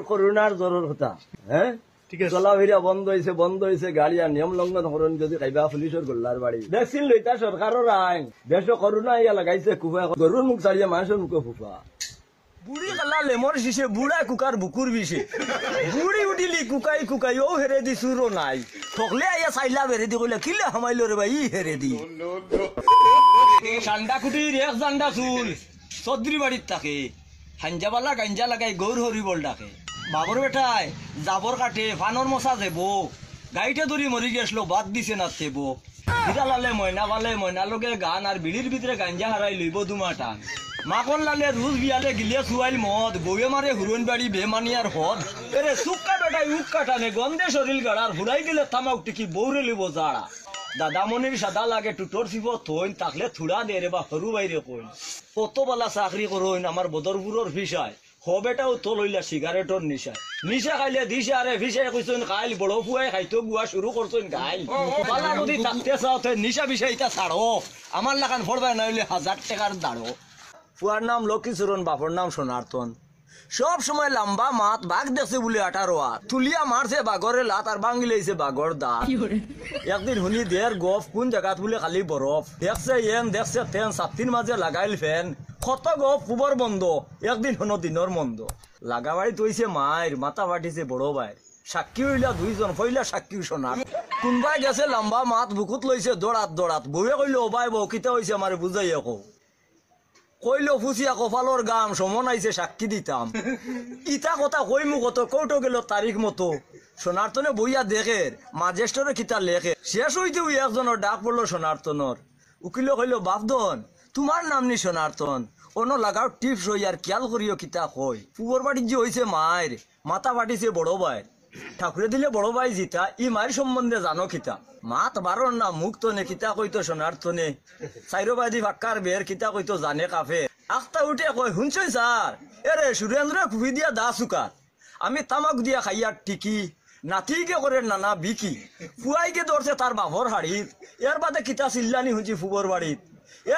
করোনার জরুর কথা হ্যাঁ চলাফেরা বন্ধ হয়েছে গাড়ি আর নিয়ম লঙ্ঘন করেন যদি খাইবা পুলিশের গোল্লার বাড়ি ভ্যাকসিন লইতা সরকারের আইন দেশ করোনা ইয়া লাগাইছে কুফা গরুর মুখ ছাড়িয়ে মানুষের মুখে ফুফা বুড়ি কালা লেমর শিশে বুড়া কুকার বুকুর বিষে বুড়ি উঠিলি কুকাই ও হেরে দি সুরো নাই ঠকলে আইয়া চাইলা হেরে দি কইলা কিলে হামাইল রে ভাই হেরে দি ঠান্ডা কুটির এক জান্ডা চুল চৌধুরী বাড়ির থাকে হাঞ্জাবালা গাঞ্জা লাগাই গৌর হরি বল ডাকে বাবর বেটায় জাবর কাটে ফানর মশা দেব গাইটা ধরি মরি গেছলো বাদ দিছে না তেব হিরা লালে ময়না লগে গান আর বিড়ির ভিতরে গাঞ্জা হারাই লইব দুমা টান মাখন লালে রুজ বিয়ালে গিলে সুয়াইল মদ বউয়ে মারে হুরন বাড়ি বেমানিয়ার হদ এরে সুক্কা বেটাই উক কাটানে গন্ধে শরীর গাড়ার হুড়াই দিলে থামাক টিকি বৌরে লিব জাড়া দাদামনির সাদা লাগে টুটোর শিব থইন তাকলে থুড়া দে রে বা সরু বাইরে কইন কত বেলা চাকরি করইন আমার বদরপুরের ফিসায় হবেটাও তো লইলা সিগারেটর নিশা খাইলে দিশে আরে ফিসায় কইছেন খাইল বড় ফুয়াই খাইতো গুয়া শুরু করছেন গাইল পালা যদি থাকতে চাও নিশা বিষয়টা ছাড়ো আমার লাগান ফড়বাই না হইলে 1000 টাকার দাঁড়ো ফুয়ার নাম লক্ষ্মীচরণ বাপর নাম সোনার্তন সব সময় লম্বা মাত বাঘ দেখছে বলে 18 হাত তুলিয়া মারছে বাঘরে লাত আর ভাঙি লইছে বাঘর দাঁত একদিন শুনি দের গফ কোন জায়গাত বলে খালি বরফ দেখছে দেখছে তেন ছাত্রীর মাঝে লাগাইল ফেন কত গপ পুবর বন্ধ একদিন হনো দিনর মন্দ লাগাবাড়ি তৈছে মায়ের মাথা বাটিছে বড় ভাইয়ের সাক্ষী হইলা দুইজন ফইলা সাক্ষী সোনার কোনবাই গেছে লম্বা মাত বুকুত লইছে দৌড়াত বউয়ে কইল ও ভাই বউ কিতা হইছে আমার বুঝাইয়া কইল ফুসিয়া কপালর গাম সমন আইছে সাক্ষী দিতাম ইটা কথা কইমু কত কৌটো গেল তারিখ মতো সোনার্তনে বইয়া দেখে মাজেস্টরে কিতা লেখে শেষ হইতে একজনের ডাক পড়লো সোনার্তনর উকিল কইল বাপদন তোমার নাম নি সোনার্তন অন্য লাগাও টিপস হই আর খেয়াল করিও কিতা কই পুবর বাড়ির যে হইছে মায়ের মাথা বাটিছে বড় ভাই ঠাকুরে দিলে বড় ভাই জিতা ই মায়ের সম্বন্ধে জানো কিতা মাত বারণ না মুখ তো নে কিতা কইতো সোনার্তনে চাইরবাদী ভাক্কার বের কিতা কইতো জানে কাফে আখতা উঠে কয় শুনছই স্যার এরে সুরেন্দ্র খুবই দিয়া দা চুকার আমি তামাক দিয়া খাইয়ার টিকি নাতিকে করে নানা বিকি ফুয়াইকে ধরছে তার বাপর হাড়িত এর বাদে কিতা চিল্লানি শুনছি ফুবর বাড়িত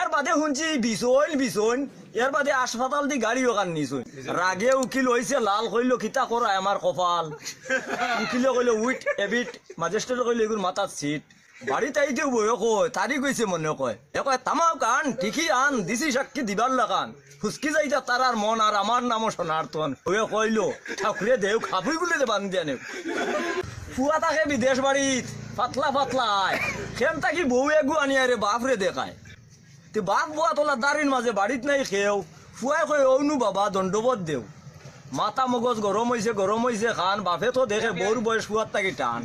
এর বাদে শুনছি বিছন এর বাদে হাসপাতাল দি গাড়ি ওখান নিছুন রাগে উকিল হইছে লাল কইল কিতা করায় আমার কপাল উকিলে কইল উইট এবিট ম্যাজিস্ট্রেট কইল এগুলো মাথার সিট বাড়িতে আইতে বই কয় তারিখ হইছে মনে কয় তামাক আন ঠিকই আন দিছি সাক্ষী দিবার লাগান ফুসকি যাইতা তারার মন আর আমার নামও সোনার্তন ওয়ে কইল ঠাকুরে দেও খাবুই গুলে দে বান্ধি আনে ফুয়া থাকে বিদেশ বাড়িত পাতলা খেন থাকি বউ এগু আনিয়া রে বাপরে দেখায় বাপ বুয়া তোলা দাঁড়ির মাঝে বাড়িত নাই খেয়েও ফুয়াই কই অনু বাবা দণ্ডবোধ দেও মাথা মগজ গরম হয়েছে খান বাপে তো দেখে বউর বয়স ফুয়ার তাকি টান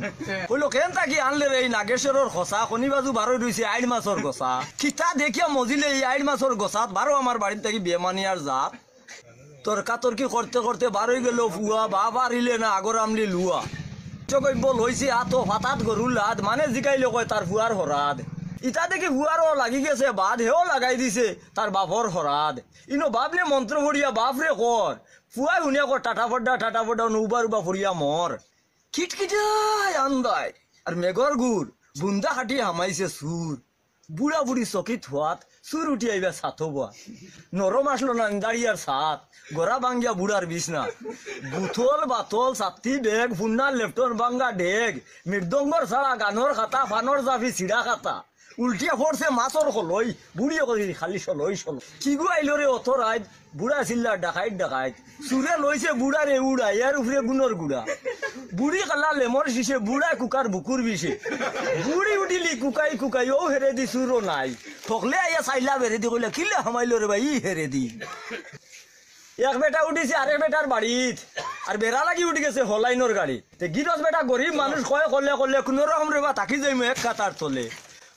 কইলো কেন তাকি আনলে রে এই নাগেশ্বরের খসা শনি বাজু বারো রয়েছে 8 মাসের গছা কিতা দেখিয়া মজিলে এই 8 মাসের গছাত বারো আমার বাড়ির থাকি বেমানিয়ার জাত তর্কাতর্কি করতে বারোই গেল ফুয়া বাপ আরিলে না আগর আমলি লুয়া বল হয়েছে আতো ফাতাত গরুর লাদ মানে জিকাইলে কয় তার ফুয়ার হরাদ ইটা দেখি হুয়ারও লাগি গেছে বাদ হেও লাগাই দিছে তার বাপর হরাদ ইনো বাপ নে মন্ত্র ভরিয়া বাপ রে কর ফুয়াই শুনিয়া কর টাটা ফড্ডা উবা ফরিয়া মর খিটখিটাই আন্দায় আর মেঘর গুড় বুন্দা খাটি হামাইছে সুর বুড়া বুড়ি চকিত হওয়াত সুর উঠি আইবা ছাতো বোয়া নরম আসলো না দাঁড়িয়ার ছাত গড়া ভাঙ্গিয়া বুড়ার বিছনা বুথল বাতল ছাতি বেগ ফুন্নার লেফটন ভাঙ্গা ডেগ মৃদঙ্গর ছাড়া গানর খাতা ফানর জাফি চিড়া খাতা উল্টিয়া পড়ছে মাছর হলই বুড়িয়ে করি খালি সলই কি গু আইল রে অত রাত বুড়া চিল্লা ডাকাইত চুরে লইছে বুড়া রে উড়া ইয়ার উপরে গুণর গুড়া বুড়ি কালা লেমর শিশে বুড়া কুকার বুকুর বিষে বুড়ি উঠিলি কুকাই ও হেরে দি চুরো নাই ঠকলে আইয়া চাইলা বেরে দি কইলা কিলে হামাইল রে ভাই হেরে দি এক বেটা উঠিছে আরেক বেটার বাড়িত আর বেড়া লাগি উঠি গেছে হলাইনর গাড়ি গিরস বেটা গরিব মানুষ কয় করলে কোন রকম রে বা থাকি যাইম এক কাতার তলে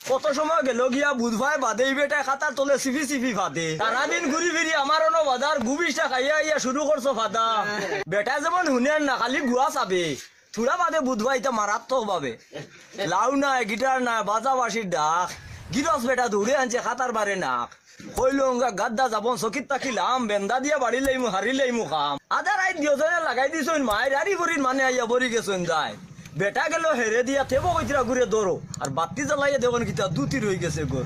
কত সময় গেল গিয়া বুধবার বাদে বেটা খাতার তলে সিফি ফাদে সারাদিন ঘুরি ফিরি আমার অন্য বাজার গুবিসটা খাইয়া ইয়া শুরু করছো ফাদা বেটা যেমন হুনেন না খালি গুয়া চাবে থুড়া বাদে বুধবার এটা মারাত্মক ভাবে লাউ নাই গিটার নাই বাজা বাসির ডাক গিরস বেটা দৌড়ে আনছে খাতার বারে নাক কইলো গাদ্দা যাব চকিত তাকিলাম বেন্দা দিয়া বাড়ি লাইমু হারি লাইমু খাম আধা রাত দিয়জনে লাগাই দিছুন মায়ের হারি ভরির মানে আইয়া বরি গেছুন যায় বেটা গেল হেরে দিয়া থেবো কইতরা ঘুরে দৌড়ো আর বাতি জ্বালাইয়া দেখুন কিতা দুটি রয়ে গেছে গোর